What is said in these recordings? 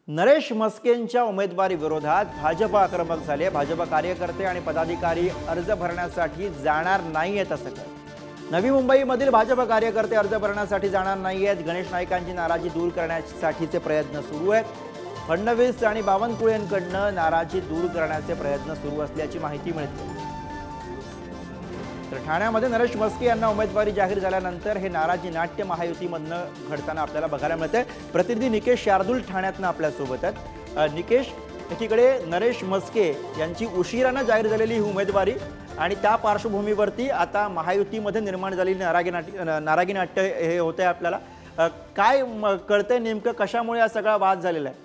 नरेश म्हस्केंच्या उमेदवारी विरोधात भाजप आक्रमक झाले। भाजप कार्यकर्ते आणि पदाधिकारी अर्ज भरण्यासाठी जाणार नाहीयेत असं कळतं। नवी मुंबईमधील भाजप कार्यकर्ते अर्ज भरण्यासाठी जाणार नाहीयेत। गणेश नाईकांची नाराजी दूर करण्यासाठीचे प्रयत्न सुरू आहेत। फडणवीस आणि बावनकुळेंकडून नाराजी दूर करण्याचे प्रयत्न सुरू असल्याची माहिती मिळते। तर ठाण्यामध्ये नरेश म्हस्के यांना उमेदवारी जाहीर झाल्यानंतर हे नाराजी नाट्य महायुतीमधनं घडताना आपल्याला बघायला मिळते। प्रतिनिधी निकेश शार्दूल ठाण्यातनं आपल्या सोबत आहेत। निकेश, एकीकडे नरेश म्हस्के यांची उशिराने जाहीर झालेली ही उमेदवारी आणि त्या पार्श्वभूमीवरती आता महायुतीमध्ये निर्माण झालेली नाराजी नाट्य हे होते आपल्याला काय कळतंय नेमकं कशामुळे हा सगळा वाद झालेला आहे?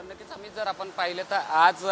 नक्कीच आम्ही जर आपण पाहिलं तर आज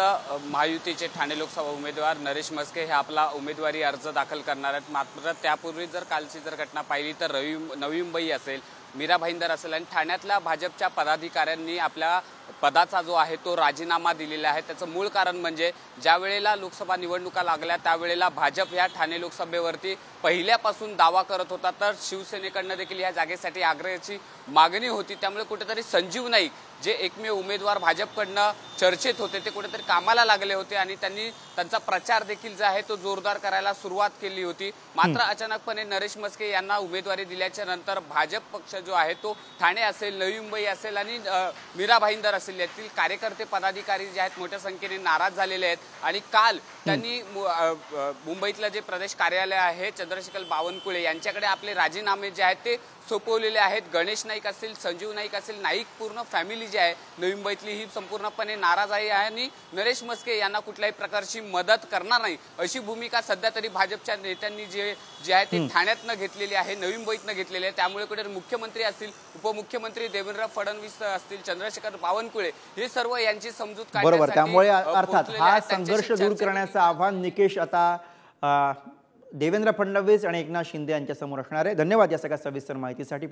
महायुतीचे ठाणे लोकसभा उमेदवार नरेश म्हस्के हे आपला उमेदवारी अर्ज दाखल करणार आहेत। मात्र त्यापूर्वी जर कालची जर घटना पाहिली तर नवी मुंबई असेल, मीरा भाईंदर असेल आणि ठाण्यातल्या भाजपच्या पदाधिकाऱ्यांनी आपल्या पदाचा जो आहे तो राजीनामा दिलेला आहे। त्याचं मूळ कारण म्हणजे ज्या वेळेला लोकसभा निवडणुका लागल्या त्यावेळेला भाजप या ठाणे लोकसभेवरती पहिल्यापासून दावा करत होता, तर शिवसेनेकडनं देखील या जागेसाठी आग्रहाची मागणी होती। त्यामुळे कुठेतरी संजीव नाईक जे एकमेव उमेदवार भाजपकडनं चर्चेत होते ते कुठेतरी कामाला लागले होते आणि त्यांनी त्यांचा प्रचार देखील जो आहे तो जोरदार करायला सुरुवात केली होती। मात्र अचानकपणे नरेश म्हस्के यांना उमेदवारी दिल्याच्या नंतर भाजप पक्ष जो आहे तो ठाणे असेल, नवी मुंबई असेल आणि मीरा भाईंदर असेल यातील कार्यकर्ते पदाधिकारी जे आहेत मोठ्या संख्येने नाराज झालेले आहेत। आणि काल त्यांनी मुंबईतलं जे प्रदेश कार्यालय आहे चंद्रशेखर बावनकुळे यांच्याकडे आपले राजीनामे जे आहेत ते सोपवलेले आहेत। गणेश नाईक असेल, संजीव नाईक असेल, नाईक पूर्ण फॅमिली जी आहे नवी मुंबईतली ही संपूर्णपणे नाराज आहे आणि नरेश म्हस्के यांना कुठल्याही प्रकारची मदत करणार नाही अशी भूमिका सध्या तरी भाजपच्या नेत्यांनी जे आहे ते ठाण्यातनं घेतलेली आहे, नवी मुंबईतनं घेतलेली आहे। त्यामुळे कुठे मुख्यमंत्री असतील, उपमुख्यमंत्री देवेंद्र फडणवीस असतील, चंद्रशेखर बावनकुळे हे सर्व यांची समजूत काढण्यासाठी बरोबर। त्यामुळे अर्थात हा संघर्ष दूर करण्याचं आव्हान निकेश आता देवेंद्र फडणवीस आणि एकनाथ शिंदे यांच्या समोर असणार आहे। धन्यवाद या सगळ्या सविस्तर माहितीसाठी।